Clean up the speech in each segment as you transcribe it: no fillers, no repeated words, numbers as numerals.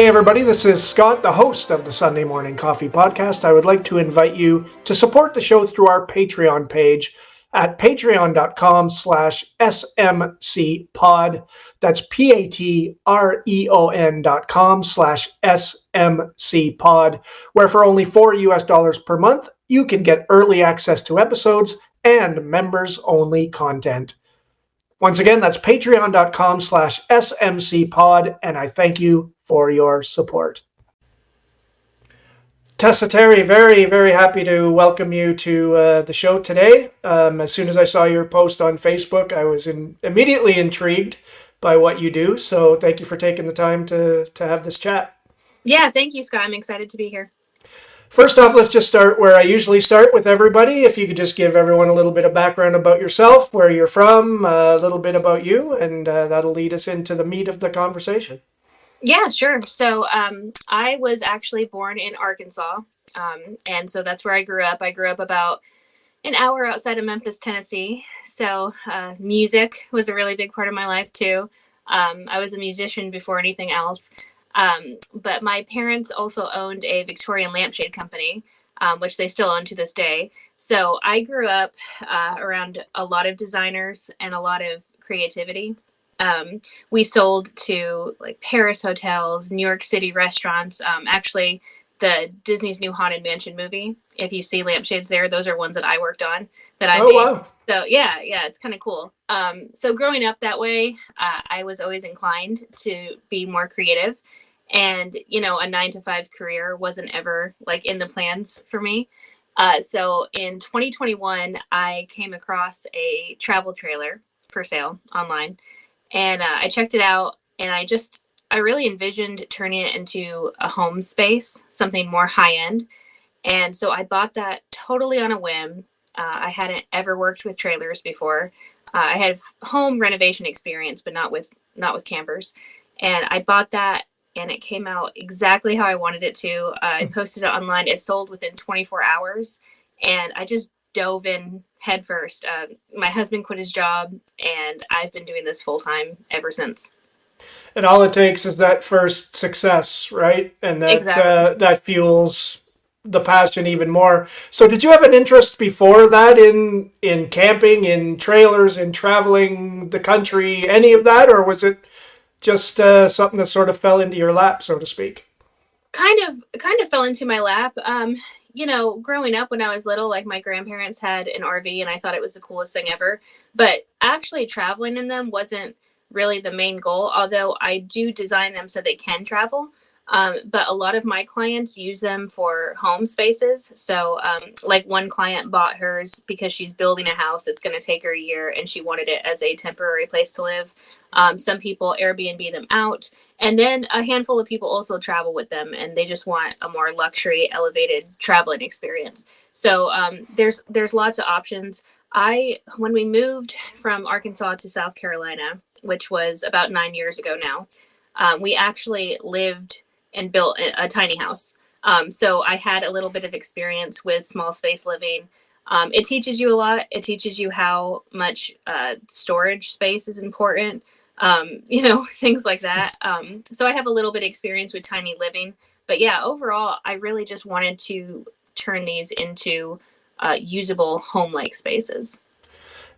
Hey everybody, this is Scott, the host of the Sunday Morning Coffee Podcast. I would like to invite you to support the show through our Patreon page at patreon.com/smcpod. That's patreon.com/smcpod, where for only $4 per month, you can get early access to episodes and members only content. Once again, that's patreon.com/smcpod, and I thank you for your support. Tessa Terry, very, very happy to welcome you to the show today. As soon as I saw your post on Facebook, I was immediately intrigued by what you do. So thank you for taking the time to have this chat. Yeah, thank you, Scott. I'm excited to be here. First off, let's just start where I usually start with everybody. If you could just give everyone a little bit of background about yourself, where you're from, a little bit about you, and that'll lead us into the meat of the conversation. Yeah, sure. So I was actually born in Arkansas, and so that's where I grew up. I grew up about an hour outside of Memphis, Tennessee. So music was a really big part of my life, too. I was a musician before anything else. But my parents also owned a Victorian lampshade company, which they still own to this day. So I grew up around a lot of designers and a lot of creativity. We sold to like Paris hotels, New York City restaurants. Actually, the Disney's new Haunted Mansion movie, if you see lampshades there, those are ones that I worked on that I made. Wow. So yeah, it's kind of cool. So growing up that way, I was always inclined to be more creative. And, a 9-to-5 career wasn't ever like in the plans for me. So in 2021, I came across a travel trailer for sale online, and I checked it out, and I really envisioned turning it into a home space, something more high end. And so I bought that totally on a whim. I hadn't ever worked with trailers before. I had home renovation experience, but not with campers. And I bought that, and it came out exactly how I wanted it to. I posted it online. It sold within 24 hours, and I just dove in headfirst. My husband quit his job, and I've been doing this full time ever since. And all it takes is that first success, right? And Exactly. that fuels the passion even more. So did you have an interest before that in camping, in trailers, in traveling the country, any of that, or was it just something that sort of fell into your lap, so to speak? Kind of fell into my lap. Growing up when I was little, like my grandparents had an RV, and I thought it was the coolest thing ever. But actually traveling in them wasn't really the main goal, although I do design them so they can travel. But a lot of my clients use them for home spaces. So, like one client bought hers because she's building a house. It's going to take her a year, and she wanted it as a temporary place to live. Some people Airbnb them out, and then a handful of people also travel with them, and they just want a more luxury, elevated traveling experience. So there's lots of options. When we moved from Arkansas to South Carolina, which was about 9 years ago now, we actually lived and built a tiny house. So I had a little bit of experience with small space living. It teaches you a lot. It teaches you how much storage space is important, things like that. So I have a little bit of experience with tiny living. But yeah, overall, I really just wanted to turn these into usable home-like spaces.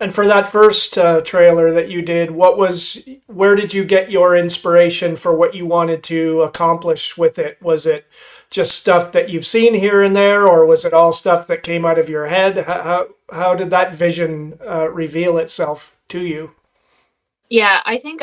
And for that first trailer that you did, where did you get your inspiration for what you wanted to accomplish with it? Was it just stuff that you've seen here and there, or was it all stuff that came out of your head? How did that vision reveal itself to you? Yeah, I think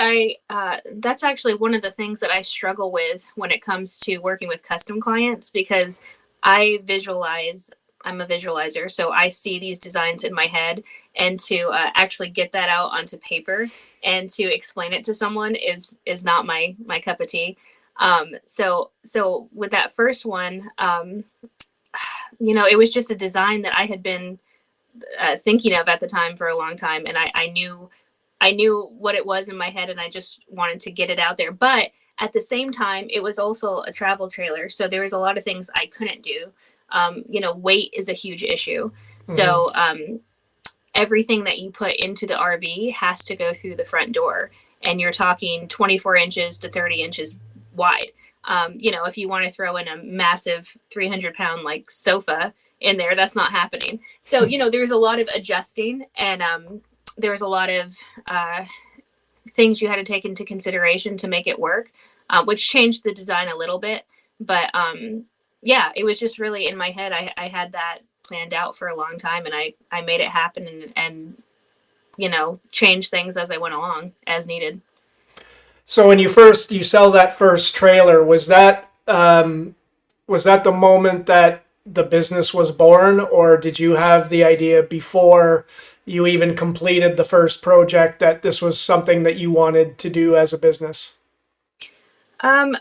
that's actually one of the things that I struggle with when it comes to working with custom clients, because I visualize, I'm a visualizer, so I see these designs in my head, and to actually get that out onto paper and to explain it to someone is not my cup of tea. So with that first one, it was just a design that I had been thinking of at the time for a long time, and I knew what it was in my head, and I just wanted to get it out there. But at the same time, it was also a travel trailer, so there was a lot of things I couldn't do. Weight is a huge issue. Mm-hmm. So everything that you put into the RV has to go through the front door, and you're talking 24 inches to 30 inches wide. If you want to throw in a massive 300-pound like sofa in there, that's not happening. So, there's a lot of adjusting, and there was a lot of things you had to take into consideration to make it work, which changed the design a little bit. But yeah, it was just really in my head. I had that planned out for a long time, and I made it happen, and changed things as I went along as needed. So when you sell that first trailer, was that the moment that the business was born, or did you have the idea before you even completed the first project that this was something that you wanted to do as a business? Um,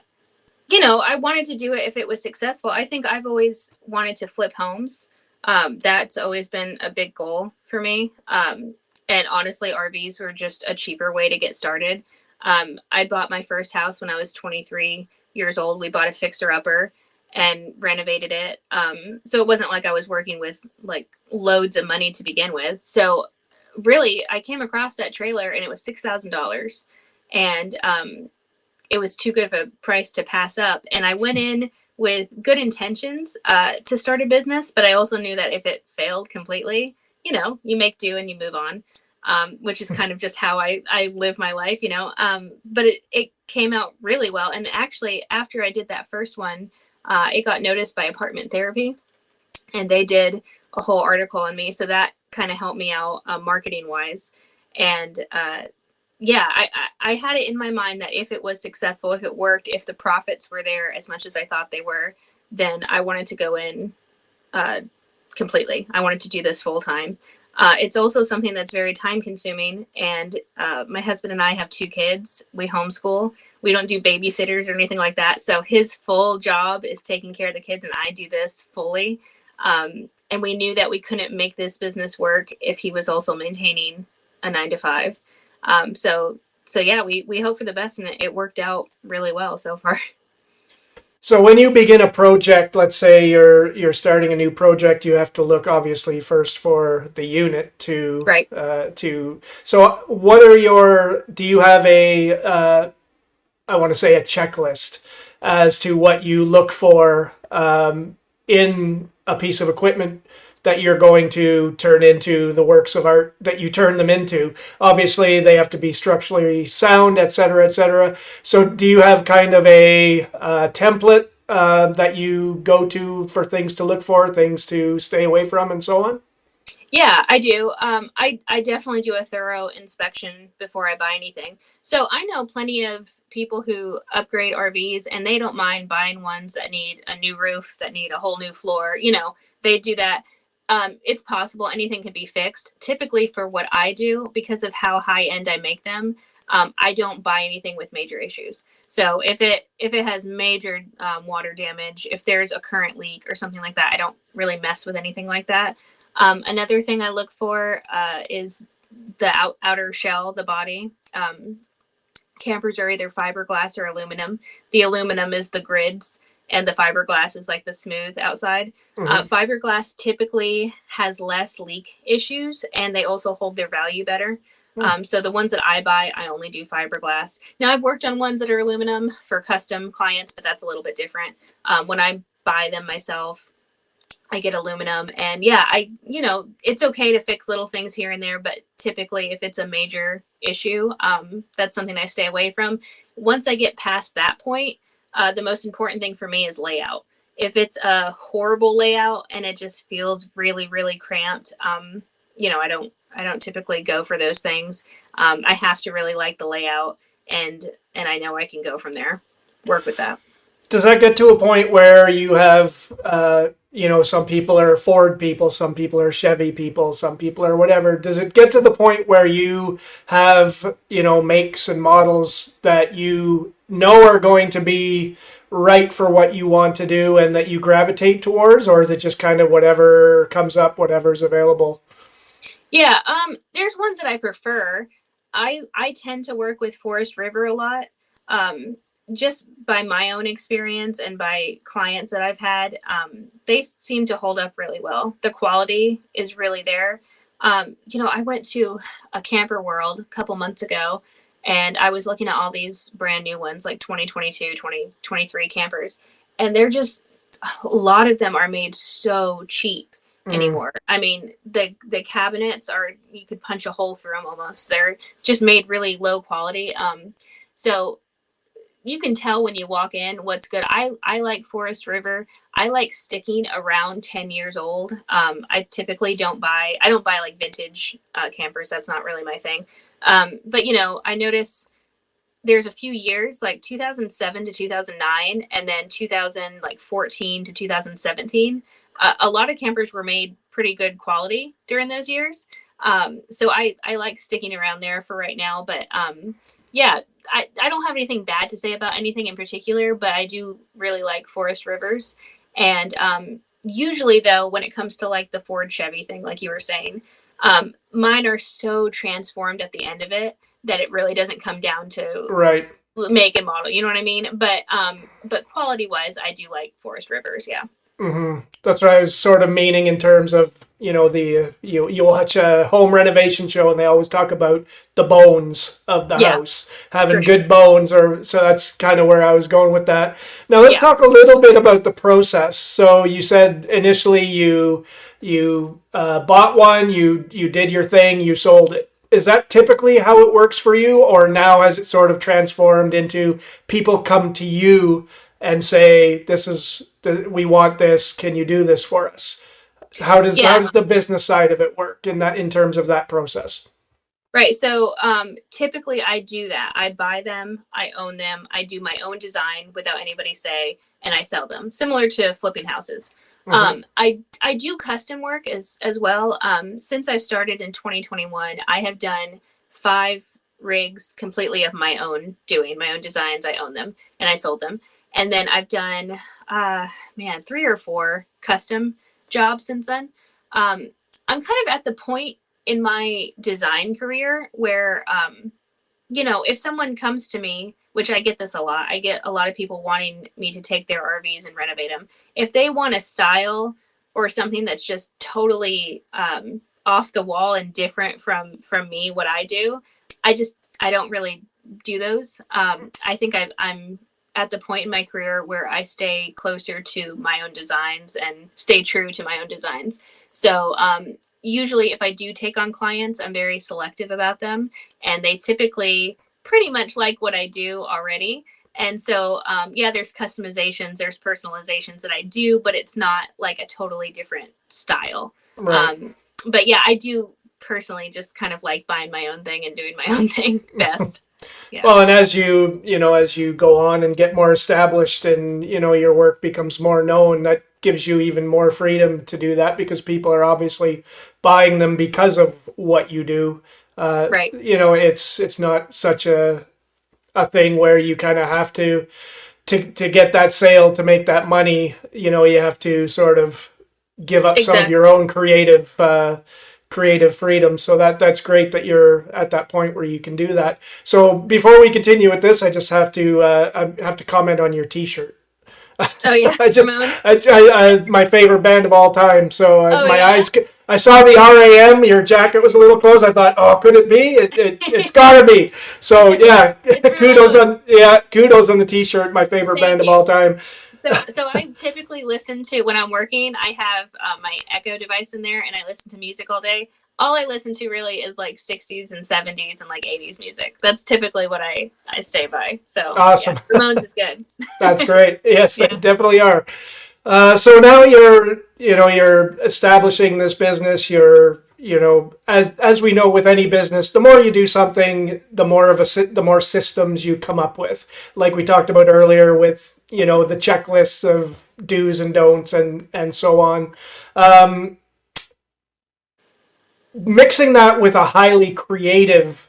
I wanted to do it if it was successful. I think I've always wanted to flip homes. That's always been a big goal for me. And honestly, RVs were just a cheaper way to get started. I bought my first house when I was 23 years old. We bought a fixer upper and renovated it. So it wasn't like I was working with like loads of money to begin with. So really, I came across that trailer and it was $6,000. And it was too good of a price to pass up. And I went in with good intentions to start a business, but I also knew that if it failed completely, you make do and you move on, which is kind of just how I live my life. But it came out really well. And actually, after I did that first one, it got noticed by Apartment Therapy, and they did a whole article on me. So that kind of helped me out marketing wise. And yeah, I had it in my mind that if it was successful, if it worked, if the profits were there as much as I thought they were, then I wanted to go in uh, completely. I wanted to do this full time. It's also something that's very time consuming. And my husband and I have 2 kids. We homeschool. We don't do babysitters or anything like that. So his full job is taking care of the kids, and I do this fully. And we knew that we couldn't make this business work if he was also maintaining a 9 to 5. So yeah, we hope for the best, and it worked out really well so far. So when you begin a project, let's say you're starting a new project, you have to look obviously first for the unit to Right. to. So what are your? Do you have a I want to say a checklist as to what you look for in a piece of equipment that you're going to turn into the works of art that you turn them into. Obviously, they have to be structurally sound, et cetera, et cetera. So, do you have kind of a template that you go to for things to look for, things to stay away from, and so on? Yeah, I do. I definitely do a thorough inspection before I buy anything. So I know plenty of people who upgrade RVs, and they don't mind buying ones that need a new roof, that need a whole new floor. They do that. It's possible anything can be fixed. Typically, for what I do, because of how high end I make them, I don't buy anything with major issues. So if it has major water damage, if there's a current leak or something like that, I don't really mess with anything like that. Another thing I look for is the outer shell, the body. Campers are either fiberglass or aluminum. The aluminum is the grids, and the fiberglass is like the smooth outside. Mm-hmm. Fiberglass typically has less leak issues, and they also hold their value better. So the ones that I buy, I only do fiberglass. Now I've worked on ones that are aluminum for custom clients, but that's a little bit different. When I buy them myself, I get aluminum, and yeah, it's okay to fix little things here and there, but typically if it's a major issue, that's something I stay away from. Once I get past that point, the most important thing for me is layout. If it's a horrible layout and it just feels really, really cramped, I don't typically go for those things. I have to really like the layout, and I know I can go from there, work with that. Does that get to a point where you have, some people are Ford people, some people are Chevy people, some people are whatever? Does it get to the point where you have, makes and models that you know are going to be right for what you want to do and that you gravitate towards, or is it just kind of whatever comes up, whatever's available? Yeah, there's ones that I prefer. I tend to work with Forest River a lot. Um, just by my own experience and by clients that I've had, they seem to hold up really well. The quality is really there. I went to a camper world a couple months ago, And I was looking at all these brand new ones, like 2022, 2023 campers, and they're just, a lot of them are made so cheap Mm, anymore. I mean, the cabinets are, you could punch a hole through them almost. They're just made really low quality. So you can tell when you walk in what's good. I like Forest River. I like sticking around 10 years old. I typically I don't buy like vintage campers. That's not really my thing. But I notice there's a few years like 2007 to 2009, and then 2014 to 2017. A lot of campers were made pretty good quality during those years. So I like sticking around there for right now. But yeah, I don't have anything bad to say about anything in particular, but I do really like Forest Rivers. And usually, though, when it comes to like the Ford Chevy thing, like you were saying, mine are so transformed at the end of it that it really doesn't come down to right. make and model. You know what I mean? But quality wise, I do like Forest Rivers. Yeah. That's what I was sort of meaning in terms of, you watch a home renovation show and they always talk about the bones of the Yeah, house, for having sure. good bones, or so that's kind of where I was going with that. Now let's Yeah. talk a little bit about the process. So you said initially you bought one, you did your thing, you sold it. Is that typically how it works for you, or now has it sort of transformed into people come to you and say, we want this, can you do this for us? How Yeah. does the business side of it work in terms of that process? Right. So typically I do that. I buy them, I own them, I do my own design without anybody say, and I sell them, similar to flipping houses. Hmm. I do custom work as well. Since I've started in 2021, I have done 5 rigs completely of my own doing, my own designs. I own them and I sold them. And then I've done, man, 3 or 4 custom jobs since then. I'm kind of at the point in my design career where if someone comes to me, which I get this a lot, I get a lot of people wanting me to take their RVs and renovate them. If they want a style or something that's just totally off the wall and different from me, what I do, I don't really do those. I think I'm at the point in my career where I stay closer to my own designs and stay true to my own designs. So usually, if I do take on clients, I'm very selective about them, and they typically pretty much like what I do already. And so, yeah, there's customizations, there's personalizations that I do, but it's not like a totally different style. Right. Um, but yeah, I do personally just kind of like buying my own thing and doing my own thing best. Yeah. Well, and as you go on and get more established and, your work becomes more known, that gives you even more freedom to do that because people are obviously buying them because of what you do. Right. It's not such a thing where you kind of have to get that sale to make that money. You have to sort of give up some of your Exactly. own creative freedom. So that's great that you're at that point where you can do that. So before we continue with this, I have to comment on your T-shirt. Oh yeah, I just Ramones. my favorite band of all time. So Oh my yeah. eyes. I saw the RAM. Your jacket was a little closed. I thought, oh, could it be? It's gotta be. So yeah, It's kudos Ramones. on the T-shirt. My favorite Thank band of you. all time. So I typically listen to, when I'm working, I have my Echo device in there and I listen to music all day. All I listen to really is like 60s and 70s and like 80s music. That's typically what I stay by. So yeah, Awesome. Ramones is good. That's great. Yes, they Yeah. definitely are. So now you're establishing this business. As we know with any business, the more you do something, the more systems you come up with. Like we talked about earlier with the checklists of do's and don'ts and so on. Um, Mixing that with a highly creative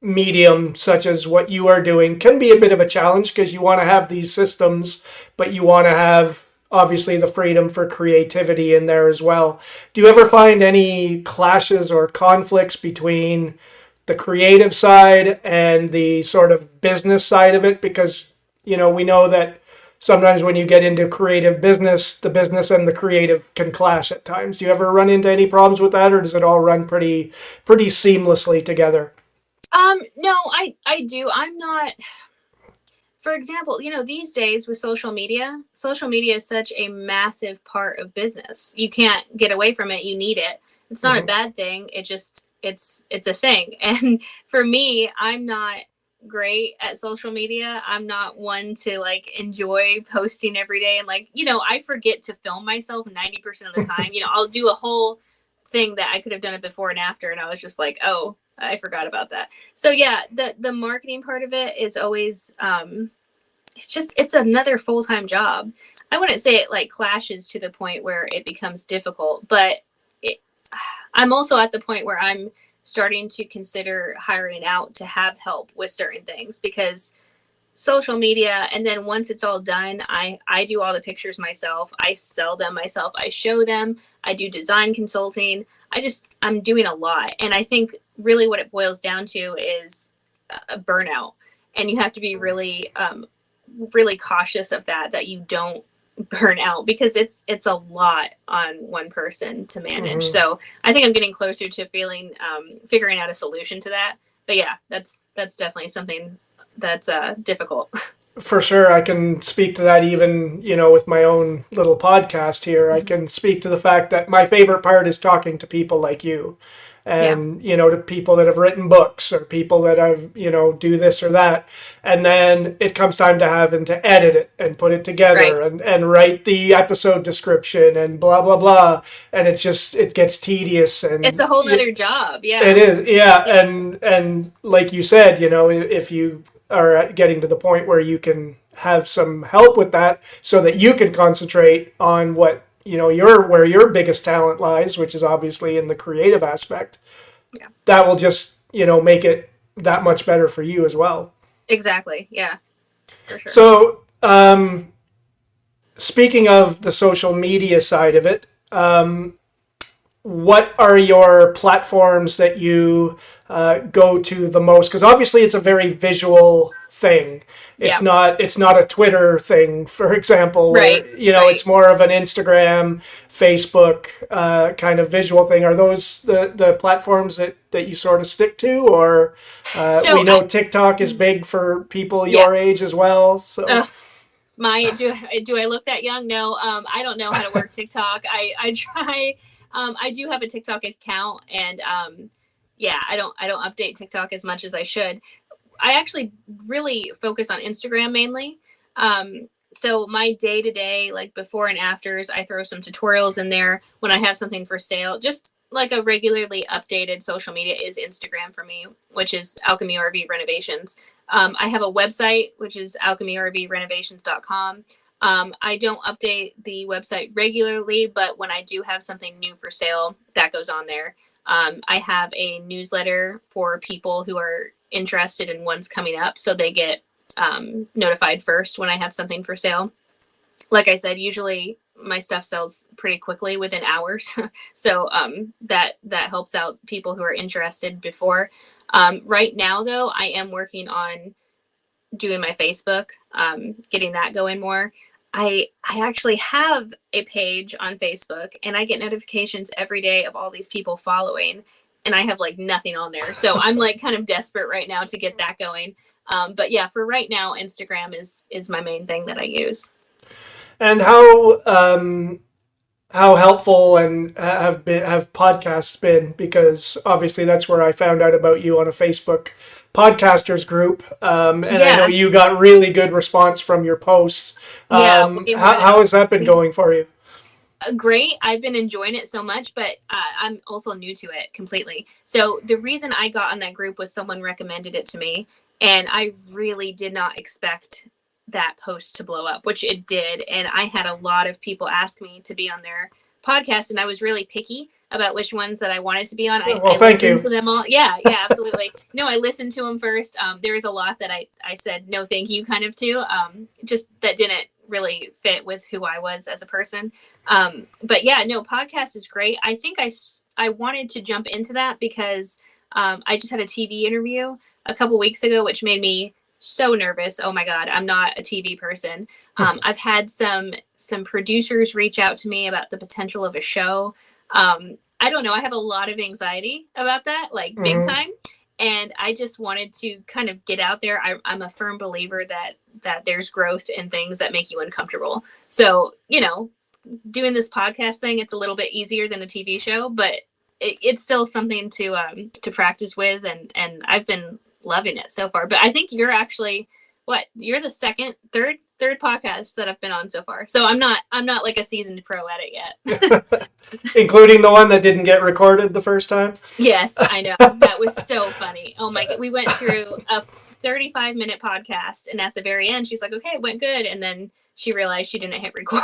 medium such as what you are doing can be a bit of a challenge because you want to have these systems, but you want to have obviously the freedom for creativity in there as well. Do you ever find any clashes or conflicts between the creative side and the sort of business side of it? Because we know that sometimes when you get into creative business, the business and the creative can clash at times. Do you ever run into any problems with that, or does it all run pretty seamlessly together? No, I do. I'm not, for example, these days with social media is such a massive part of business. You can't get away from it. You need it. It's not a Hmm. bad thing. It's a thing. And for me, I'm not great at social media. I'm not one to like enjoy posting every day, and like, I forget to film myself 90% of the time. I'll do a whole thing that I could have done it before and after, and I was just like, "Oh, I forgot about that." So yeah, the marketing part of it is always it's another full-time job. I wouldn't say it like clashes to the point where it becomes difficult, but it, I'm also at the point where I'm starting to consider hiring out to have help with certain things, because social media, and then once it's all done, I do all the pictures myself, I sell them myself, I show them, I do design consulting. I'm doing a lot, and I think really what it boils down to is a burnout, and you have to be really cautious of that you don't burn out, because it's a lot on one person to manage. Hmm. So I think I'm getting closer to figuring out a solution to that. But yeah, that's definitely something that's difficult. For sure, I can speak to that even, with my own little podcast here. I can speak to the fact that my favorite part is talking to people like you Yeah. and, to people that have written books or people that have, do this or that. And then it comes time to having to edit it and put it Right. together and write the episode description and blah, blah, blah. And it gets tedious It's and a whole nother job. it Yeah. is, yeah, Yeah. and like you said, if you are getting to the point where you can have some help with that, so that you can concentrate on what where your biggest talent lies, which is obviously in the creative aspect, Yeah. that will just make it that much better for you as well. Exactly. Yeah. For sure. So, speaking of the social media side of it, what are your platforms that you go to the most? Because obviously it's a very visual thing. Yeah. It's not a Twitter thing, for example, Right. where Right. it's more of an Instagram, Facebook kind of visual thing. Are those the platforms that you sort of stick to, or we So know TikTok is big for people yeah. your age as well. So Ugh, my do I look that young? No. I don't know how to work TikTok. I try. I do have a TikTok account, and yeah, I don't update TikTok as much as I should. I actually really focus on Instagram mainly. So my day to day, like before and afters, I throw some tutorials in there when I have something for sale. Just like a regularly updated social media is Instagram for me, which is Alchemy RV Renovations. I have a website, which is alchemyrvrenovations.com. I don't update the website regularly, but when I do have something new for sale, that goes on there. I have a newsletter for people who are interested in ones coming up, so they get notified first when I have something for sale. Like I said, usually my stuff sells pretty quickly within hours, so that helps out people who are interested before. Right now, though, I am working on doing my Facebook, getting that going more. I actually have a page on Facebook, and I get notifications every day of all these people following, and I have like nothing on there. So I'm like kind of desperate right now to get that going. But yeah, for right now, Instagram is my main thing that I use. and how helpful and have podcasts been? Because obviously that's where I found out about you, on a Facebook podcasters group, and I know Yeah, you got really good response from your posts. yeah, way more than How has that been going for you? great. I've been enjoying it so much, but I'm also new to it completely. So the reason I got on that group was someone recommended it to me, and I really did not expect that post to blow up, which it did. And I had a lot of people ask me to be on their podcast, and I was really picky about which ones that I wanted to be on. Well, I thank listened to you. them all. Yeah, yeah, absolutely. No, I listened to them first. There was a lot that I said no, thank you, kind of to, just that didn't really fit with who I was as a person. But yeah, no, podcast is great. I think I wanted to jump into that because I just had a TV interview a couple weeks ago, which made me so nervous. Oh my God, I'm not a TV person. I've had some producers reach out to me about the potential of a show. I don't know. I have a lot of anxiety about that, like big Hmm. time. and I just wanted to kind of get out there. I'm a firm believer that there's growth in things that make you uncomfortable. So, doing this podcast thing, it's a little bit easier than a TV show, but it's still something to practice with, and I've been loving it so far. But I think you're actually you're the third podcast that I've been on so far. So I'm not like a seasoned pro at it yet. Including the one that didn't get recorded the first time. Yes, I know. That was so funny. Oh my God. We went through a 35-minute podcast, and at the very end, she's like, okay, it went good. And then she realized she didn't hit record.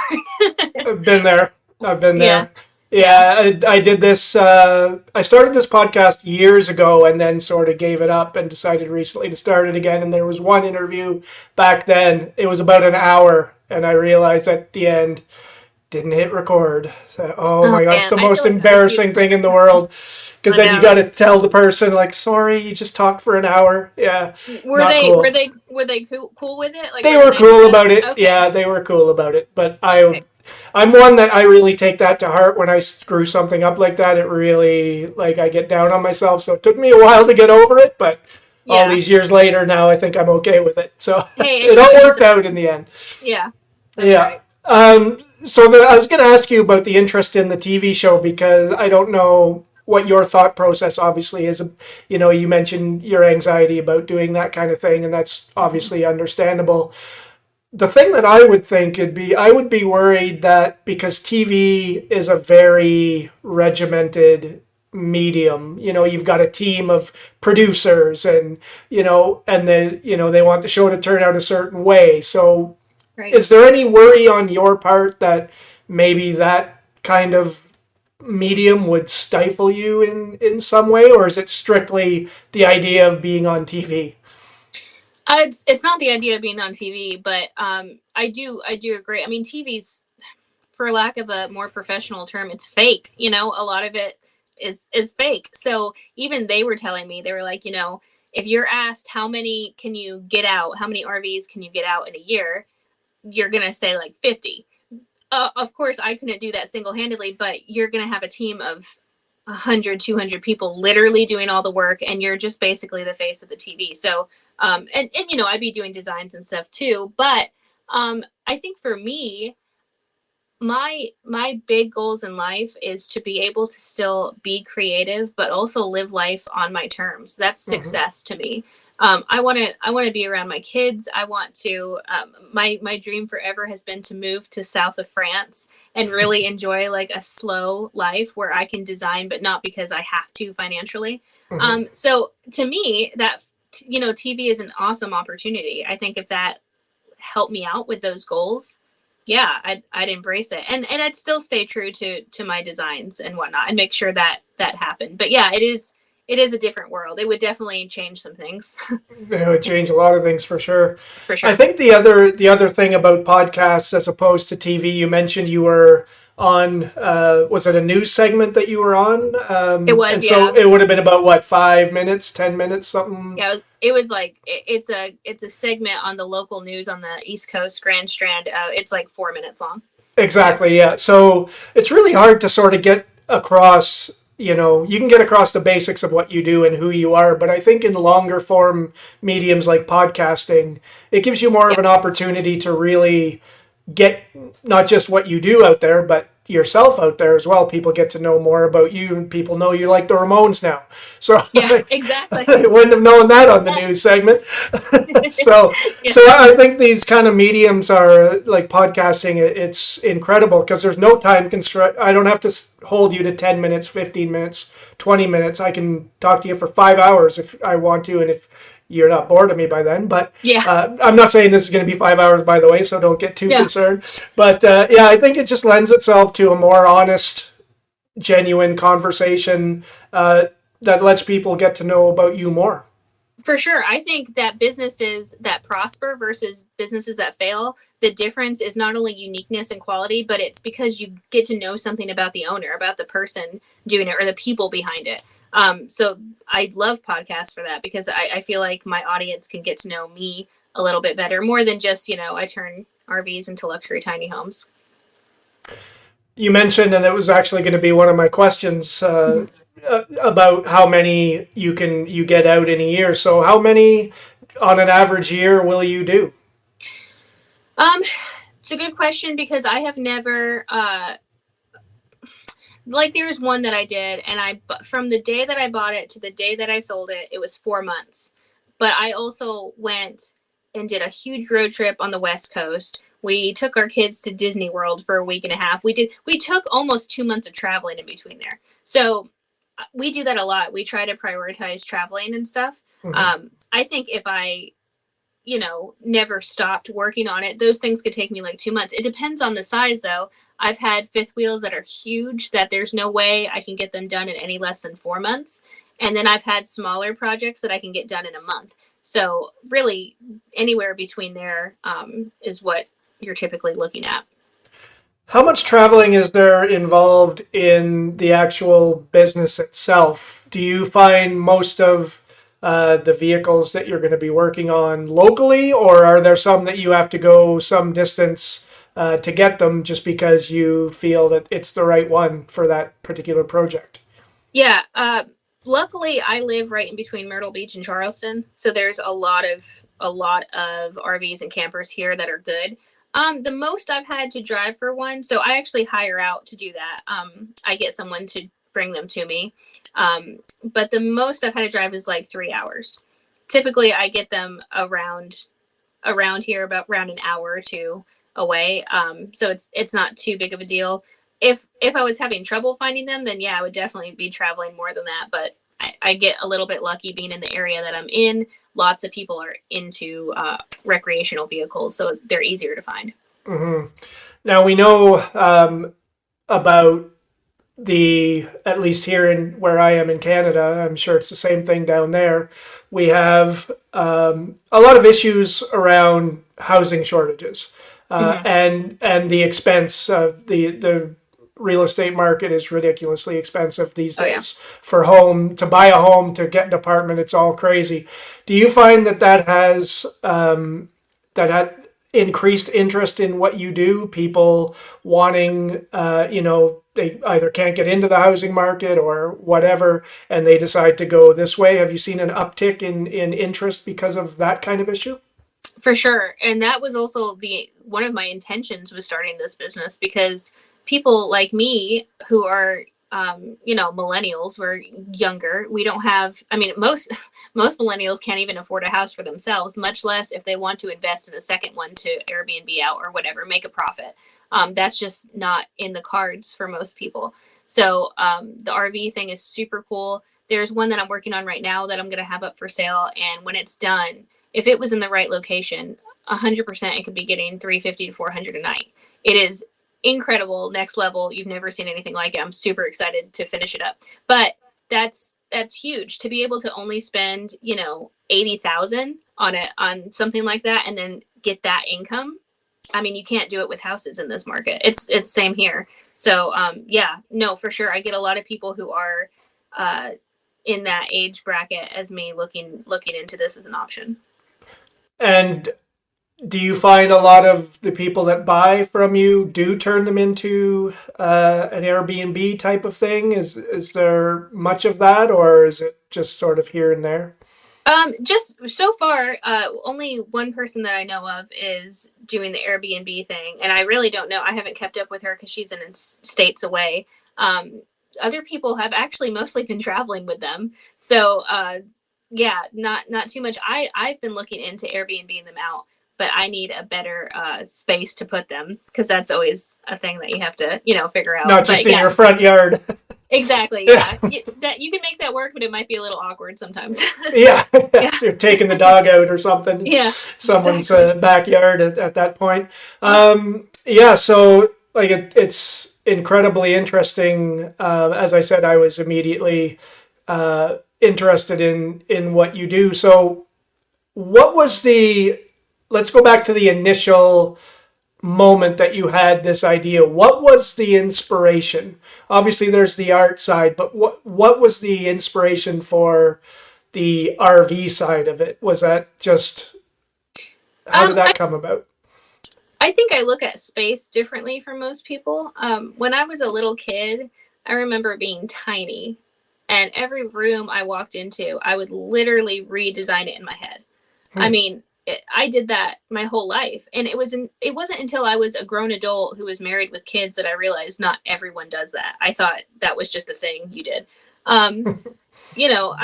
I've been there. I've been Yeah. there. Yeah, I did this. I started this podcast years ago and then sort of gave it up and decided recently to start it again. And there was one interview back then. It was about an hour, and I realized at the end, didn't hit record. So, oh Oh my God, it's man, the I most feel like other people. embarrassing thing in the world. Because I then you know. got to tell the person, like, sorry, you just talked for an hour. Yeah, Were not they were cool. they were they cool with it? Like, They were they were nice cool about about it? it. Okay. Yeah, they were cool about it. But Okay. I'm one that I really take that to heart when I screw something up like that. It really, like, I get down on myself. So it took me a while to get over it, but all Yeah. these years later, now I think I'm okay with it. So Hey, it it's all not worked easy. out in the end. Yeah. That's Yeah. right. I was going to ask you about the interest in the TV show because I don't know what your thought process obviously is. You mentioned your anxiety about doing that kind of thing, and that's Hmm. obviously understandable. The thing that I would think would be I would be worried that because TV is a very regimented medium, you've got a team of producers and they want the show to turn out a certain way. So Right. is there any worry on your part that maybe that kind of medium would stifle you in some way, or is it strictly the idea of being on TV? It's not the idea of being on TV, but I do agree. I mean, TV's, for lack of a more professional term, it's fake. A lot of it is fake. So even they were telling me, they were like, if you're asked how many can you get out, how many RVs can you get out in a year, you're gonna say like 50. Of course, I couldn't do that single handedly, but you're gonna have a team of 100, 200 people literally doing all the work, and you're just basically the face of the TV. So and I'd be doing designs and stuff too, but I think for me, my big goals in life is to be able to still be creative but also live life on my terms. That's Hmm. success to me. I want to be around my kids. I want to my dream forever has been to move to south of France and really enjoy like a slow life where I can design, but not because I have to financially. Hmm. So to me, that TV is an awesome opportunity. I think if that helped me out with those goals, yeah, I'd embrace it, and I'd still stay true to my designs and whatnot, and make sure that happened. But yeah, it is a different world. It would definitely change some things. It would change a lot of things for sure. For I sure. think the other thing about podcasts as opposed to TV, you mentioned you were on, was it a news segment that you were on? It was, And so yeah. it would have been about what, 5 minutes, 10 minutes, something. Yeah, it was like it's a segment on the local news on the East Coast, Grand Strand. It's like 4 minutes long. Yeah. Exactly, yeah. So it's really hard to sort of get across, you can get across the basics of what you do and who you are, but I think in longer form mediums like podcasting, it gives you more Yeah. of an opportunity to really get not just what you do out there, but yourself out there as well. People get to know more about you, and people know you like the Ramones now. So Yeah. I Exactly. wouldn't have known that on the news segment. so Yeah. so I think these kind of mediums are like podcasting. It's incredible because there's no time constraint. I don't have to hold you to 10 minutes, 15 minutes, 20 minutes. I can talk to you for 5 hours if I want to, and if you're not bored of me by then. But Yeah. I'm not saying this is going to be 5 hours, by the way, so don't get too Yeah. concerned. But yeah, I think it just lends itself to a more honest, genuine conversation that lets people get to know about you more. For sure. I think that businesses that prosper versus businesses that fail, the difference is not only uniqueness and quality, but it's because you get to know something about the owner, about the person doing it, or the people behind it. So I love podcasts for that, because I feel like my audience can get to know me a little bit better, more than just, I turn RVs into luxury tiny homes. You mentioned, and it was actually going to be one of my questions. about how many you get out in a year. So how many on an average year will you do? Um, it's a good question because I have never like there's one that I did, and I from the day that I bought it to the day that I sold it, it was 4 months. But I also went and did a huge road trip on the West Coast. We took our kids to Disney World for a week and a half. We took almost 2 months of traveling in between there. So we do that a lot. We try to prioritize traveling and stuff. Hmm. I think if I never stopped working on it, those things could take me like 2 months. It depends on the size though. I've had fifth wheels that are huge that there's no way I can get them done in any less than 4 months. And then I've had smaller projects that I can get done in a month. So really anywhere between there is what you're typically looking at. How much traveling is there involved in the actual business itself? Do you find most of the vehicles that you're going to be working on locally, or are there some that you have to go some distance to get them just because you feel that it's the right one for that particular project? Yeah. Luckily, I live right in between Myrtle Beach and Charleston, so there's a lot of RVs and campers here that are good. The most I've had to drive for one, so I actually hire out to do that. I get someone to bring them to me, but the most I've had to drive is like 3 hours. Typically, I get them around here about around an hour or two away. So it's not too big of a deal. If I was having trouble finding them, then yeah, I would definitely be traveling more than that. But I get a little bit lucky being in the area that I'm in. Lots of people are into recreational vehicles, so they're easier to find. Hmm. Now we know about at least here in where I am in Canada, I'm sure it's the same thing down there. We have a lot of issues around housing shortages, Hmm. and the expense. The real estate market is ridiculously expensive these Oh yeah. days. For home to buy a home, to get an apartment, it's all crazy. Do you find that has that had increased interest in what you do? People wanting, they either can't get into the housing market or whatever, and they decide to go this way. Have you seen an uptick in interest because of that kind of issue? For sure. And that was also the one of my intentions with starting this business because people like me who are millennials, we're younger. We don't have I mean most millennials can't even afford a house for themselves, much less if they want to invest in a second one to Airbnb out or whatever, make a profit. That's just not in the cards for most people. So the RV thing is super cool. There's one that I'm working on right now that I'm going to have up for sale, and when it's done, if it was in the right location, 100% it could be getting 350 to 400 a night. It is incredible, next level. You've never seen anything like it. I'm super excited to finish it up. But that's huge to be able to only spend 80,000 on something like that and then get that income. I mean, you can't do it with houses in this market. It's same here. So yeah, no, for sure. I get a lot of people who are uh, in that age bracket as me looking into this as an option. And do you find a lot of the people that buy from you do turn them into an Airbnb type of thing? Is there much of that, or is it just sort of here and there? Just so far, only one person that I know of is doing the Airbnb thing, and I really don't know. I haven't kept up with her because she's in states away. Other people have actually mostly been traveling with them, so yeah, not too much. I've been looking into Airbnb them out, but I need a better space to put them because that's always a thing that you have to figure out. Not just But in yeah, your front yard. exactly. Yeah. Yeah, that you can make that work, but it might be a little awkward sometimes. Yeah, Yeah. you're taking the dog out or something, Yeah, someone's exactly. backyard at that point. Yeah. Yeah, so like it's incredibly interesting. As I said, I was immediately interested in what you do. So, what was the? Let's go back to the initial moment that you had this idea. What was the inspiration? Obviously, there's the art side, but what was the inspiration for the RV side of it? Was that just how did I that come about? I think I look at space differently from most people. When I was a little kid, I remember being tiny, And every room I walked into, I would literally redesign it in my head. I Hmm. mean, I did that my whole life, and it wasn't until I was a grown adult who was married with kids that I realized not everyone does that. I thought that was just a thing you did. Um, you know,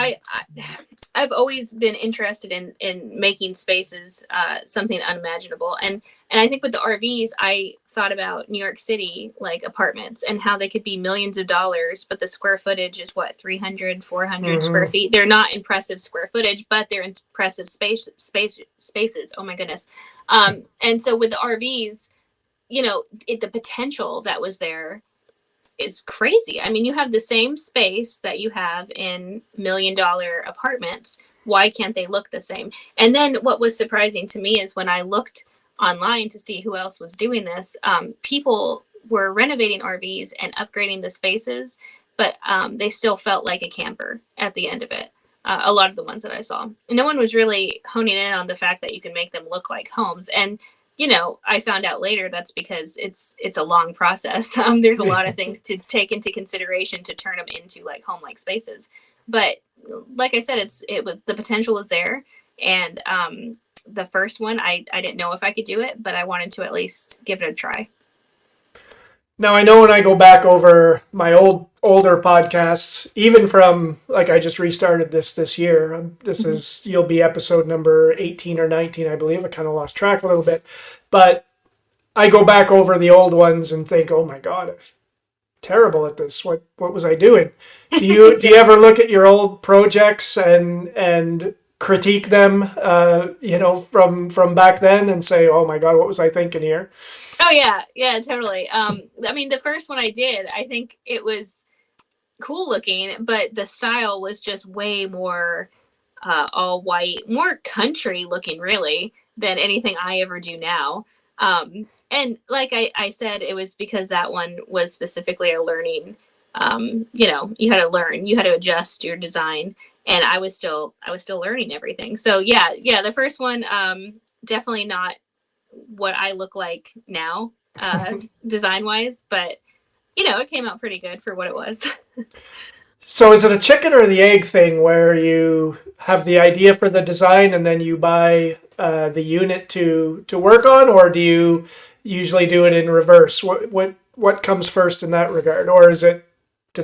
I've always been interested in making spaces something unimaginable, and I think with the RVs, I thought about New York City like apartments and how they could be millions of dollars, but the square footage is what 300, 400 square Hmm. feet. They're not impressive square footage, but they're impressive spaces. Oh my goodness. And so with the RVs, the potential that was there is crazy. I mean, you have the same space that you have in $1 million apartments. Why can't they look the same? And then what was surprising to me is when I looked online to see who else was doing this, people were renovating RVs and upgrading the spaces, but they still felt like a camper at the end of it. A lot of the ones that I saw, no one was really honing in on the fact that you can make them look like homes. And I found out later that's because it's a long process. There's a lot of things to take into consideration to turn them into like home like spaces. But like I said, it was the potential was there, and the first one I didn't know if I could do it, but I wanted to at least give it a try. Now I know when I go back over my older podcasts, even from like I just restarted this year. This Mhm. is you'll be episode number 18 or 19, I believe. I kind of lost track a little bit, but I go back over the old ones and think, oh my god, I'm terrible at this. What was I doing? Do you ever look at your old projects and critique them, from back then and say, oh my god, what was I thinking here? Oh yeah, yeah, totally. I mean, the first one I did, I think it was cool looking, but the style was just way more all white, more country looking, really, than anything I ever do now. And like I said, it was because that one was specifically a learning. You had to learn, you had to adjust your design, and I was still learning everything. So yeah, yeah, the first one, definitely not what I look like now, design wise, but it came out pretty good for what it was. So is it a chicken or the egg thing where you have the idea for the design and then you buy the unit to work on, or do you usually do it in reverse? What comes first in that regard, or does it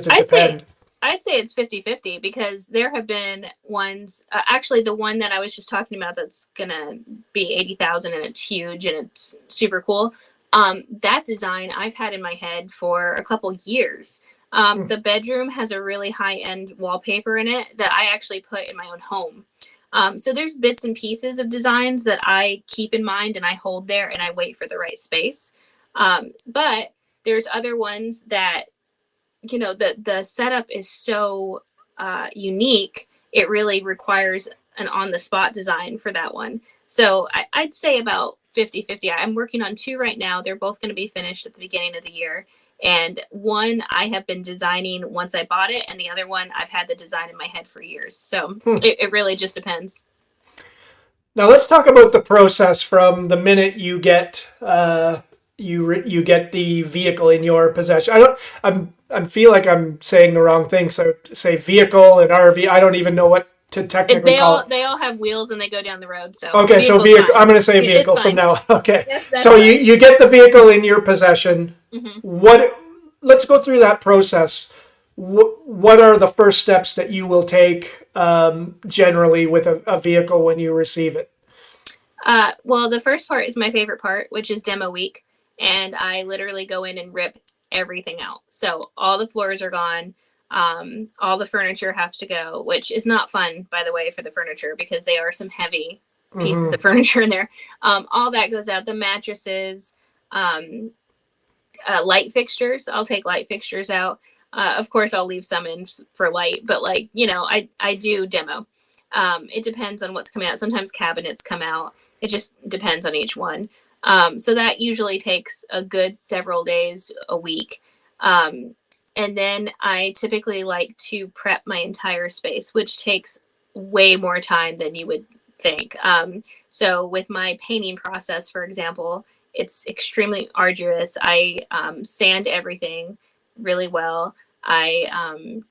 I'd say depend? I'd say it's 50-50 because there have been ones, actually the one that I was just talking about that's going to be 80,000 and it's huge and it's super cool. That design I've had in my head for a couple years. Hmm. The bedroom has a really high-end wallpaper in it that I actually put in my own home. So there's bits and pieces of designs that I keep in mind and I hold there and I wait for the right space. But there's other ones that the setup is so unique. It really requires an on the spot design for that one. So I'd say about 50-50. I'm working on two right now. They're both going to be finished at the beginning of the year, and one I have been designing once I bought it, and the other one I've had the design in my head for years. So Hmm. it really just depends. Now let's talk about the process from the minute you get you get the vehicle in your possession. I feel like I'm saying the wrong thing. So say vehicle and RV. I don't even know what to And technically they call all it. they all have wheels and they go down the road, so Okay, so vehicle's vehicle. I'm fine. going to say It's vehicle from fine. now. Okay, That's so you fine. you get the vehicle in your possession. Hmm. What? Let's go through that process. What are the first steps that you will take generally with a vehicle when you receive it? Well, the first part is my favorite part, which is demo week. And I literally go in and rip everything out. So all the floors are gone. All the furniture has to go, which is not fun, by the way, for the furniture because they are some heavy pieces Hmm. of furniture in there. All that goes out. The mattresses, um, light fixtures. I'll take light fixtures out. Of course, I'll leave some in for light, but I do demo. It depends on what's coming out. Sometimes cabinets come out. It just depends on each one. So that usually takes a good several days, a week. Um, and then I typically like to prep my entire space, which takes way more time than you would think. So with my painting process, for example, it's extremely arduous. I sand everything really well. I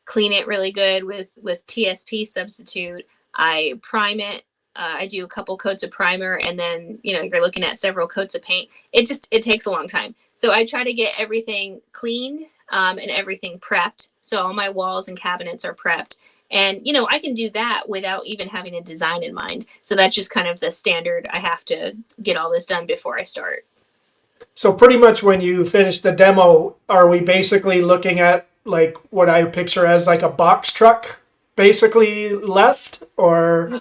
clean it really good with TSP substitute. I prime it. I do a couple coats of primer, and then you're looking at several coats of paint. It takes a long time. So I try to get everything cleaned and everything prepped. So all my walls and cabinets are prepped. And I can do that without even having a design in mind. So that's just kind of the standard. I have to get all this done before I start. So pretty much when you finish the demo, are we basically looking at like what I picture as like a box truck basically left or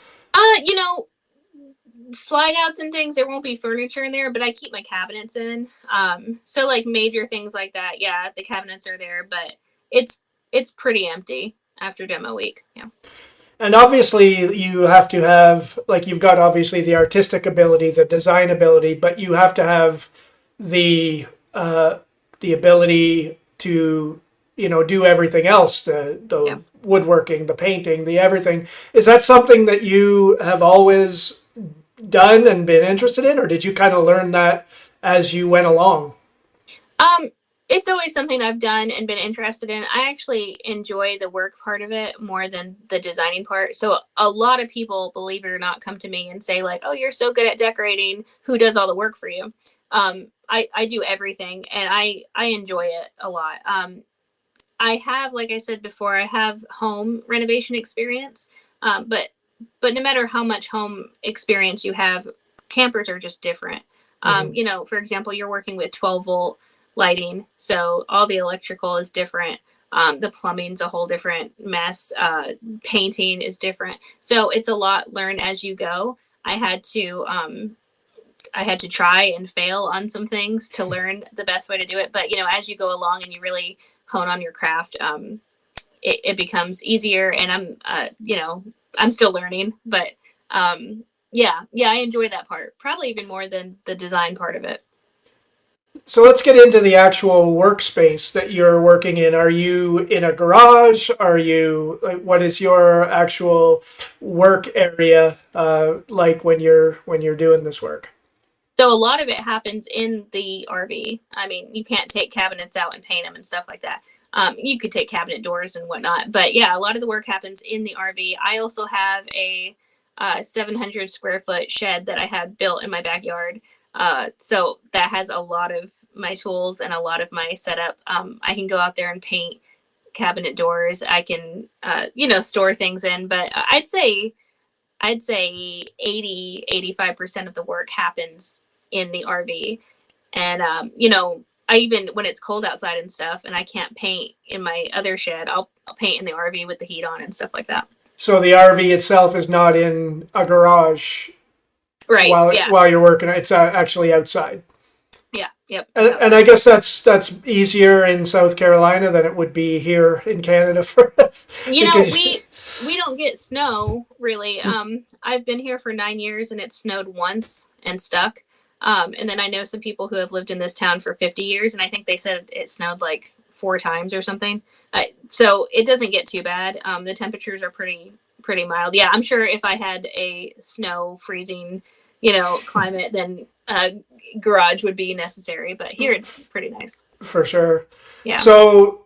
You know, slide outs and things, there won't be furniture in there, but I keep my cabinets in. So like major things like that, yeah, the cabinets are there, but it's pretty empty after demo week. Yeah. and obviously you have to have like you've got obviously the artistic ability, the design ability, but you have to have the uh, the ability to do everything else, the Yeah. woodworking, the painting, the everything. Is that something that you have always done and been interested in, or did you kind of learn that as you went along? Um, it's always something I've done and been interested in. I actually enjoy the work part of it more than the designing part. So a lot of people, believe it or not, come to me and say like, "Oh, you're so good at decorating. Who does all the work for you?" I do everything, and I enjoy it a lot. I have, like I said before, I have home renovation experience, but no matter how much home experience you have, campers are just different. Hmm. For example, you're working with 12-volt lighting, so all the electrical is different. The plumbing's a whole different mess. Painting is different, so it's a lot learn as you go. I had to try and fail on some things to learn the best way to do it. But as you go along and you really hone on your craft, it becomes easier. And I'm still learning, but yeah, I enjoy that part probably even more than the design part of it. So let's get into the actual workspace that you're working in. Are you in a garage? Are you like, what is your actual work area like when you're doing this work? So a lot of it happens in the RV. I mean, you can't take cabinets out and paint them and stuff like that. You could take cabinet doors and whatnot, but yeah, a lot of the work happens in the RV. I also have a 700 square foot shed that I had built in my backyard. So that has a lot of my tools and a lot of my setup. I can go out there and paint cabinet doors. I can, store things in, but I'd say 80-85% of the work happens in the RV. And, I even, when it's cold outside and stuff and I can't paint in my other shed, I'll paint in the RV with the heat on and stuff like that. So the RV itself is not in a garage Right. Yeah. while you're working. It's actually outside. Yeah. Yep. It's And I outside. guess that's easier in South Carolina than it would be here in Canada for because We don't get snow really. I've been here for 9 years and it snowed once and stuck. And then I know some people who have lived in this town for 50 years, and I think they said it snowed like 4 times or something. So it doesn't get too bad. The temperatures are pretty mild. Yeah, I'm sure if I had a snow freezing, climate, then a garage would be necessary. But here it's pretty nice. for sure. Yeah. So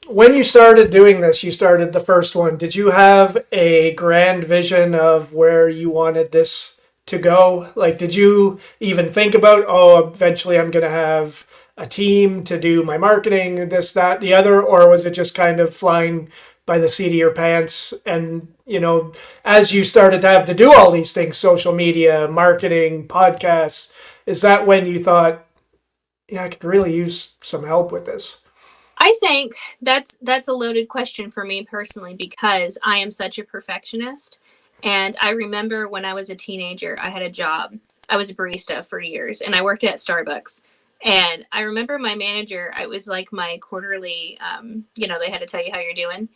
when you started doing this, you started the first one. Did you have a grand vision of where you wanted this to go? Like, did you even think about, oh, eventually I'm going to have a team to do my marketing, this, that, the other, or was it just kind of flying by the seat of your pants? And, as you started to have to do all these things, social media, marketing, podcasts, is that when you thought, yeah, I could really use some help with this? I think that's a loaded question for me personally because I am such a perfectionist. And I remember when I was a teenager, I had a job. I was a barista for years and I worked at Starbucks. And I remember my manager, it was like my quarterly, they had to tell you how you're doing.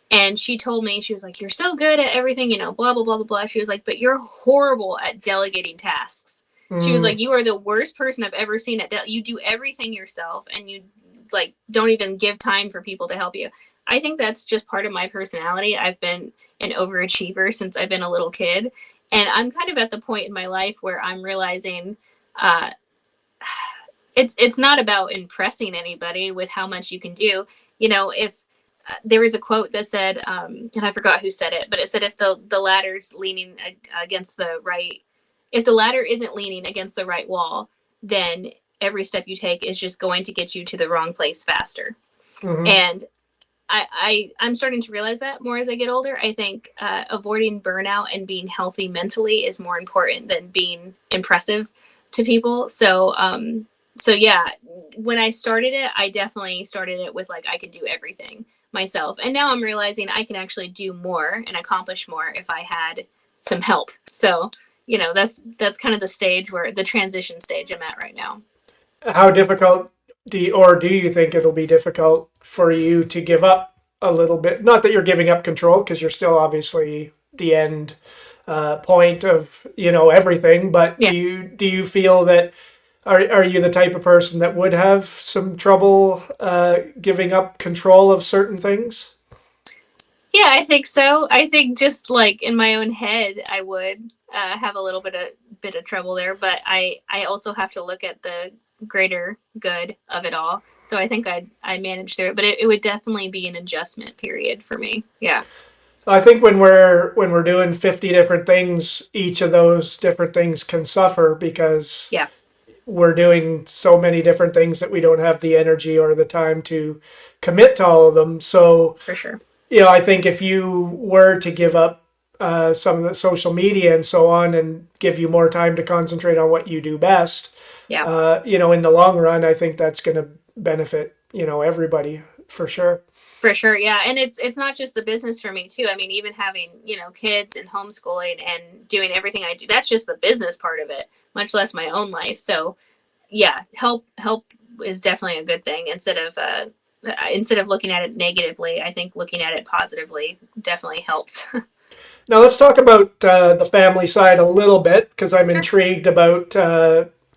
And she told me, she was like, "You're so good at everything, blah, blah, blah, blah, blah." She was like, "But you're horrible at delegating tasks." She was Mm. like, "You are the worst person I've ever seen at you do everything yourself and you like don't even give time for people to help you." I think that's just part of my personality. I've been an overachiever since I've been a little kid. And I'm kind of at the point in my life where I'm realizing uh, it's not about impressing anybody with how much you can do. if there was a quote that said, and I forgot who said it, but it said if the ladder's leaning against the right, if the ladder isn't leaning against the right wall, then every step you take is just going to get you to the wrong place faster. Mm-hmm. And I'm starting to realize that more as I get older. I think avoiding burnout and being healthy mentally is more important than being impressive to people. So yeah, when I started it, I definitely started it with like I could do everything myself, and now I'm realizing I can actually do more and accomplish more if I had some help. So that's kind of the stage where the transition stage I'm at right now. How difficult do you think it'll be difficult for you to give up a little bit? Not that you're giving up control, because you're still obviously the end point of everything. But Yeah. do you feel that are you the type of person that would have some trouble giving up control of certain things? Yeah, I think so. I think just like in my own head, I would have a little bit of trouble there, but I also have to look at the greater good of it all. So I think I manage through it, but it would definitely be an adjustment period for me. Yeah, I think when we're doing 50 different things, each of those different things can suffer because yeah, we're doing so many different things that we don't have the energy or the time to commit to all of them. So, for sure. I think if you were to give up some of the social media and so on and give you more time to concentrate on what you do best, Yeah. in the long run, I think that's going to benefit, everybody for sure. For sure, yeah, and it's not just the business for me too. I mean, even having kids and homeschooling and doing everything I do, that's just the business part of it, much less my own life. So yeah, help is definitely a good thing instead of looking at it negatively. I think looking at it positively definitely helps. Now let's talk about the family side a little bit because I'm Sure. intrigued about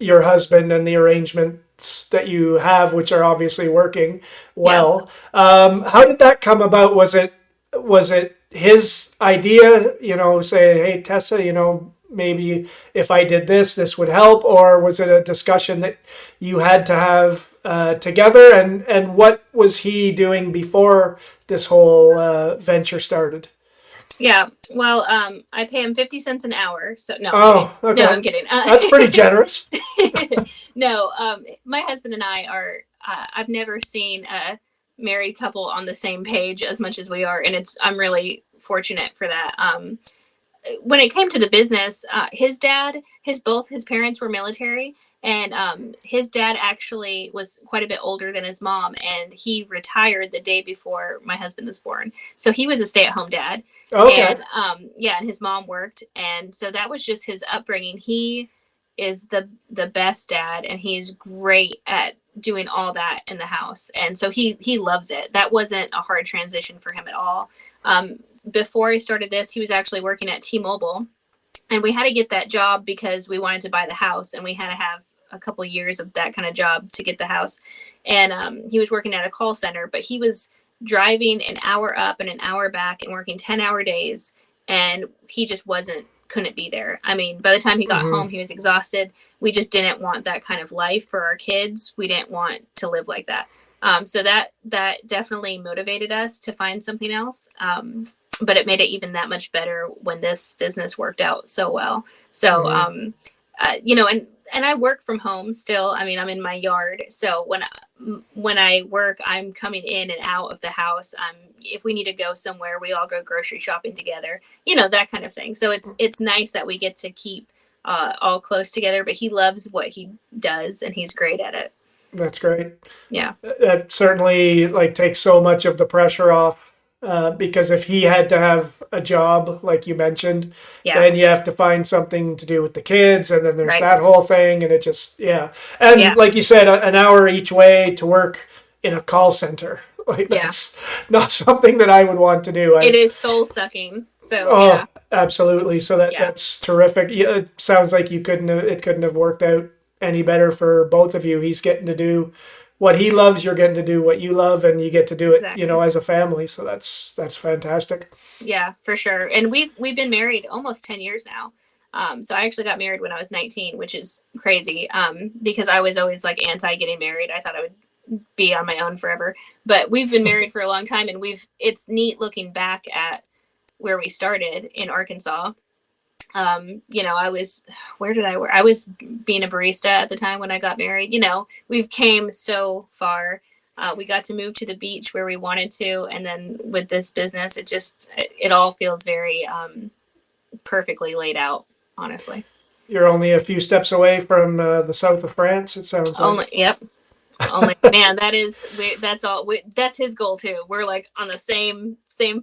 your husband and the arrangements that you have, which are obviously working Yeah. well. How did that come about? Was it his idea? Saying, "Hey, Tessa, maybe if I did this, this would help," or was it a discussion that you had to have together? And what was he doing before this whole venture started? Yeah. Well, I pay him 50 cents an hour. So no, I'm kidding. Oh, No, okay. I'm kidding. That's pretty generous. No, my husband and I are. I've never seen a married couple on the same page as much as we are, and I'm really fortunate for that. When it came to the business, both his parents were military, and his dad actually was quite a bit older than his mom, and he retired the day before my husband was born. So he was a stay-at-home dad, Okay. and yeah, and his mom worked, and so that was just his upbringing. He is the best dad, and he's great at doing all that in the house, and so he loves it. That wasn't a hard transition for him at all. Before I started this, he was actually working at T-Mobile, and we had to get that job because we wanted to buy the house, and we had to have a couple years of that kind of job to get the house. And he was working at a call center, but he was driving an hour up and an hour back and working 10-hour days, and he just couldn't be there. I mean, by the time he got Hmm. home, he was exhausted. We just didn't want that kind of life for our kids. We didn't want to live like that. So that definitely motivated us to find something else. But it made it even that much better when this business worked out so well. So, Hmm. and I work from home still. I mean, I'm in my yard. So when I work, I'm coming in and out of the house. If we need to go somewhere, we all go grocery shopping together, that kind of thing. So it's nice that we get to keep all close together, but he loves what he does and he's great at it. That's great. Yeah. That certainly like takes so much of the pressure off because if he had to have a job, like you mentioned, Yeah. then you have to find something to do with the kids, and then there's Right. that whole thing, and it just yeah. Yeah. And like you said, an hour each way to work in a call center, like Yeah. that's not something that I would want to do. It is soul sucking. So Oh, yeah. absolutely. So that Yeah. that's terrific. Yeah, it sounds like it couldn't have worked out any better for both of you. He's getting to do what he loves, you're getting to do what you love, and you get to do it, Exactly. as a family. So that's fantastic. Yeah, for sure. And we've been married almost 10 years now. So I actually got married when I was 19, which is crazy. Because I was always like anti getting married. I thought I would be on my own forever. But we've been married for a long time, and it's neat looking back at where we started in Arkansas. I was, where did I work? I was being a barista at the time when I got married. We've came so far. We got to move to the beach where we wanted to. And then with this business, it all feels very perfectly laid out, honestly. You're only a few steps away from the south of France, it sounds like. Yep. Only man, that's his goal too. We're like on the same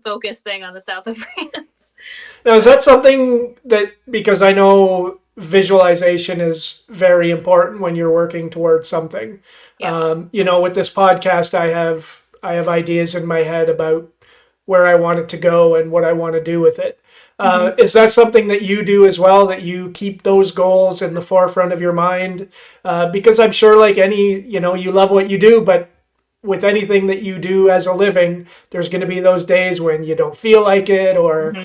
focus thing on the south of France. Now, is that something that, because I know visualization is very important when you're working towards something. Yeah. With this podcast, I have ideas in my head about where I want it to go and what I want to do with it. Is that something that you do as well, that you keep those goals in the forefront of your mind? Because I'm sure, like you love what you do, but with anything that you do as a living, there's going to be those days when you don't feel like it, or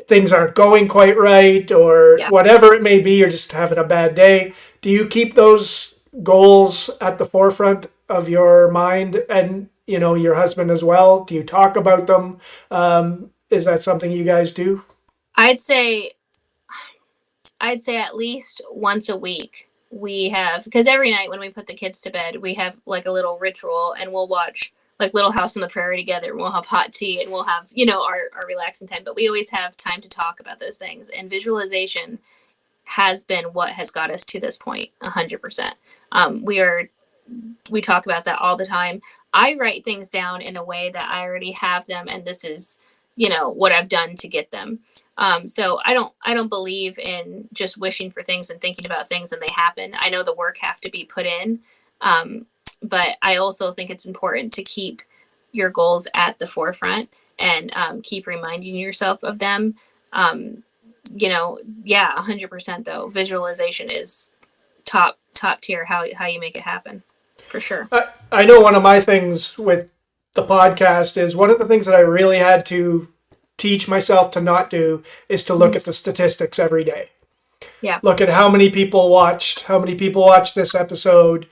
things aren't going quite right, or whatever it may be, you're just having a bad day. Do you keep those goals at the forefront of your mind, and your husband as well? Do you talk about them? Is that something you guys do? I'd say at least once a week we have, because every night when we put the kids to bed, we have like a little ritual, and we'll watch like Little House on the Prairie together, and we'll have hot tea, and we'll have, our relaxing time, but we always have time to talk about those things. And visualization has been what has got us to this point 100%. We talk about that all the time. I write things down in a way that I already have them, and this is, what I've done to get them. So I don't believe in just wishing for things and thinking about things and they happen. I know the work have to be put in. But I also think it's important to keep your goals at the forefront and keep reminding yourself of them. 100% though. Visualization is top tier, how you make it happen, for sure. I know one of my things with the podcast is, one of the things that I really had to teach myself to not do is to look at the statistics every day. Yeah. Look at how many people watched this episode,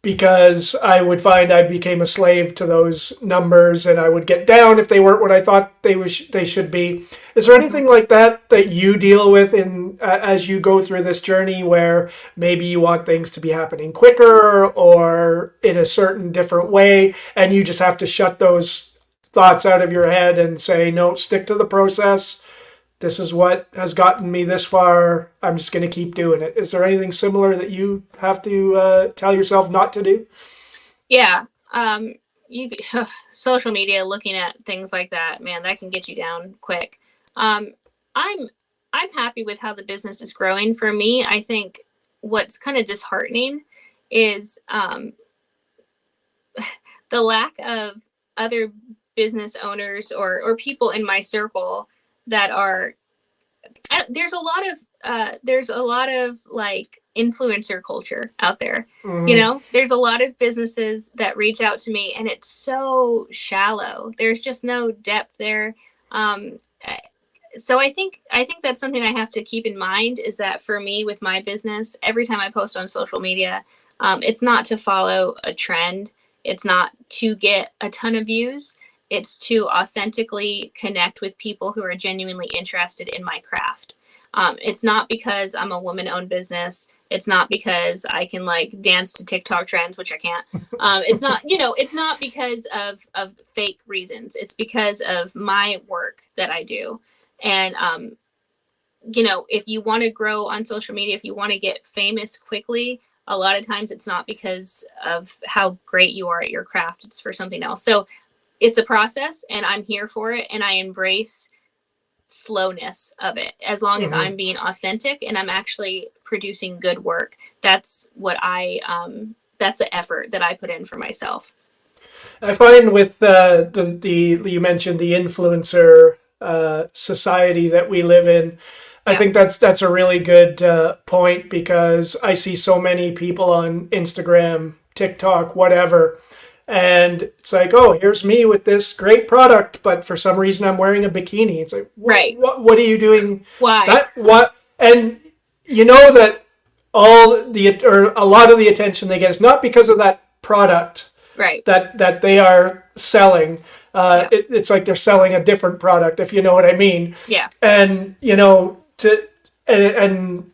because I would find I became a slave to those numbers, and I would get down if they weren't what I thought they should be. Is there anything like that you deal with as you go through this journey, where maybe you want things to be happening quicker or in a certain different way, and you just have to shut those thoughts out of your head and say, no, stick to the process. This is what has gotten me this far. I'm just going to keep doing it. Is there anything similar that you have to tell yourself not to do? Yeah. Social media, looking at things like that, man, that can get you down quick. I'm happy with how the business is growing. For me, I think what's kind of disheartening is the lack of other business owners or people in my circle that are, there's a lot of like influencer culture out there. There's a lot of businesses that reach out to me, and it's so shallow. There's just no depth there. So I think that's something I have to keep in mind, is that for me with my business, every time I post on social media, it's not to follow a trend. It's not to get a ton of views. It's to authentically connect with people who are genuinely interested in my craft. It's not because I'm a woman-owned business. It's not because I can like dance to TikTok trends, which I can't. It's not, it's not because of fake reasons. It's because of my work that I do. And, if you want to grow on social media, if you want to get famous quickly, a lot of times it's not because of how great you are at your craft. It's for something else. So it's a process, and I'm here for it, and I embrace slowness of it, as long as I'm being authentic and I'm actually producing good work. That's what that's the effort that I put in for myself. I find with you mentioned the influencer society that we live in. I think that's a really good point, because I see so many people on Instagram, TikTok, whatever, and it's like, oh, here's me with this great product, but for some reason I'm wearing a bikini. It's like, what are you doing? Why? And that a lot of the attention they get is not because of that product, Right. that they are selling. Yeah. It's like they're selling a different product, if you know what I mean. Yeah. And and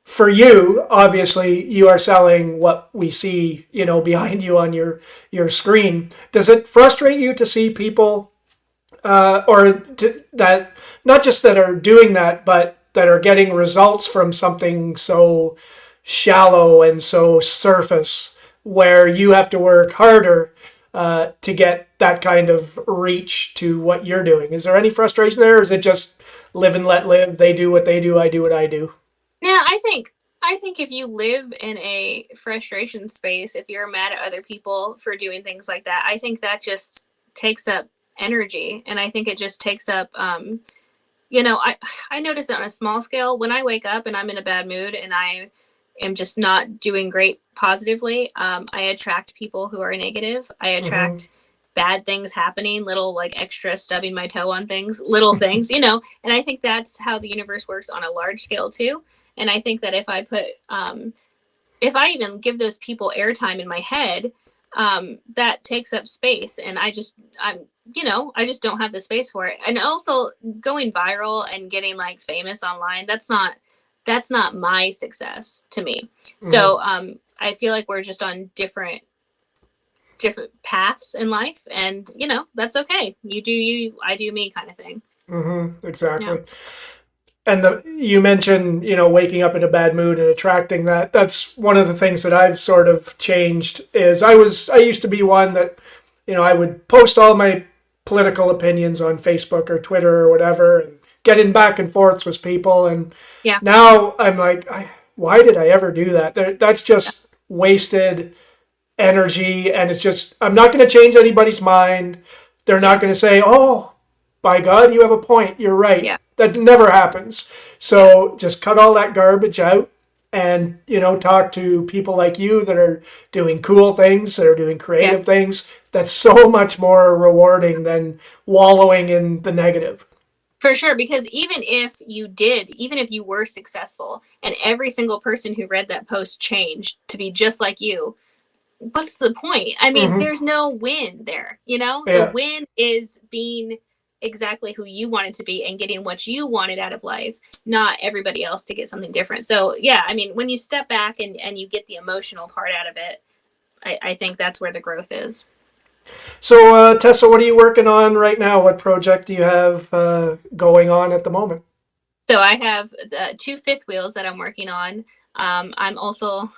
for you, obviously, you are selling what we see, behind you on your screen. Does it frustrate you to see people, that not just that are doing that, but that are getting results from something so shallow and so surface, where you have to work harder to get that kind of reach to what you're doing? Is there any frustration there, or is it just live and let live? They do what they do, I do what I do. Yeah, I think if you live in a frustration space, if you're mad at other people for doing things like that, I think that just takes up energy, and I think it just takes up I notice it on a small scale when I wake up and I'm in a bad mood and I am just not doing great positively. I attract people who are negative. I Mm-hmm. attract bad things happening, little like extra stubbing my toe on things, little things. And I think that's how the universe works on a large scale too. And I think that if I even give those people airtime in my head, that takes up space, and I just don't have the space for it. And also, going viral and getting like famous online, that's not my success to me. Mm-hmm. So I feel like we're just on different paths in life, and that's okay. You do you, I do me, kind of thing. Mm-hmm. Yeah. Exactly. And you mentioned, waking up in a bad mood and attracting that. That's one of the things that I've sort of changed. Is I used to be one that, I would post all my political opinions on Facebook or Twitter or whatever, and get in back and forths with people. And Yeah. now I'm like, why did I ever do that? That's Yeah. just wasted energy, and it's just, I'm not going to change anybody's mind. They're not Yeah. going to say, "Oh, by God, you have a point. You're right." Yeah. That never happens. Yeah. So just cut all that garbage out, and talk to people like you that are doing cool things, that are doing Yeah. creative things. That's so much more rewarding than wallowing in the negative. For sure, because even if you were successful and every single person who read that post changed to be just like you, what's the point? I mean, Hmm. there's no win there. The Yeah. win is being exactly who you wanted to be and getting what you wanted out of life, not everybody else to get something different. So, yeah, I mean, when you step back and you get the emotional part out of it, I think that's where the growth is. So, Tessa, what are you working on right now? What project do you have going on at the moment? So I have two fifth wheels that I'm working on. I'm also,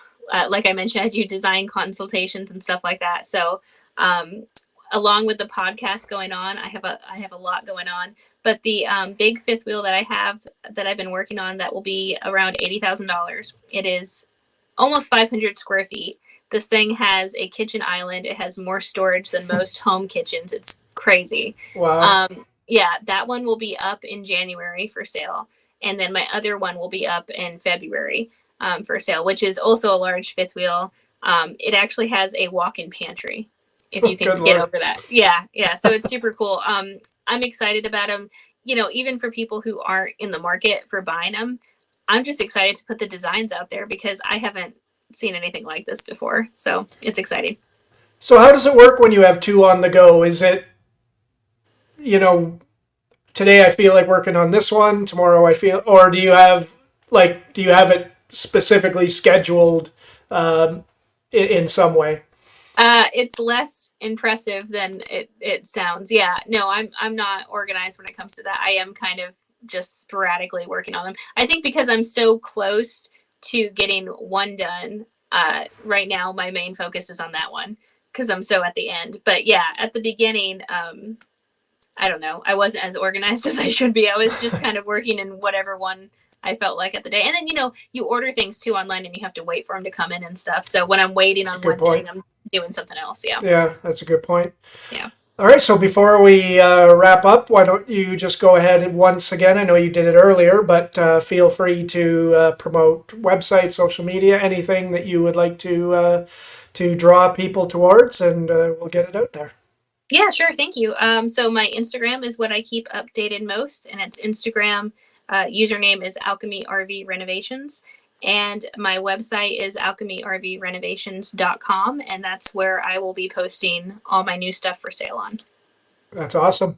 like I mentioned, I do design consultations and stuff like that. So um, along with the podcast going on, I have a lot going on. But the big fifth wheel that I have that I've been working on that will be around $80,000. It is almost 500 square feet. This thing has a kitchen island. It has more storage than most home kitchens. It's crazy. Wow. Yeah, that one will be up in January for sale, and then my other one will be up in February for sale, which is also a large fifth wheel. It actually has a walk-in pantry, if you can Good get Lord. over that. Yeah, yeah. So it's super cool. I'm excited about them. Even for people who aren't in the market for buying them, I'm just excited to put the designs out there because I haven't seen anything like this before. So it's exciting. So, how does it work when you have two on the go? Is it, you know, today I feel like working on this one, tomorrow I feel, or do you have it specifically scheduled in some way? It's less impressive than it sounds. Yeah, no, I'm not organized when it comes to that. I am kind of just sporadically working on them. I think because I'm so close to getting one done. Right now, my main focus is on that one because I'm so at the end. But yeah, at the beginning, I don't know. I wasn't as organized as I should be. I was just kind of working in whatever one I felt like at the day. And then, you order things too online and you have to wait for them to come in and stuff. So when I'm waiting That's a on good one point. thing, I'm doing something else. Yeah. Yeah, that's a good point. Yeah. All right, so before we wrap up, why don't you just go ahead once again? I know you did it earlier, but feel free to promote website, social media, anything that you would like to draw people towards, and we'll get it out there. Yeah, sure. Thank you. So my Instagram is what I keep updated most, and it's Instagram. Username is Alchemy RV Renovations. And my website is alchemyrvrenovations.com, and that's where I will be posting all my new stuff for sale on. That's awesome.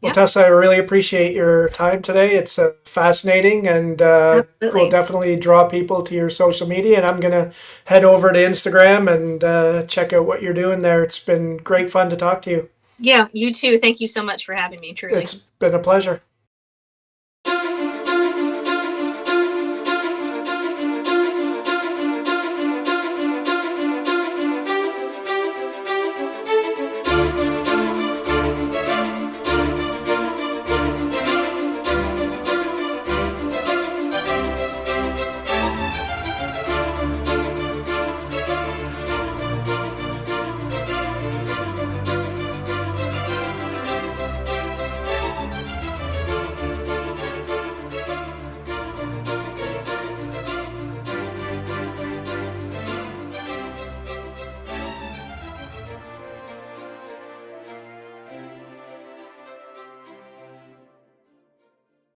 Well, Yeah, Tessa, I really appreciate your time today. It's fascinating and will absolutely. definitely draw people to your social media. And I'm going to head over to Instagram and check out what you're doing there. It's been great fun to talk to you. Yeah, you too. Thank you so much for having me, truly. It's been a pleasure.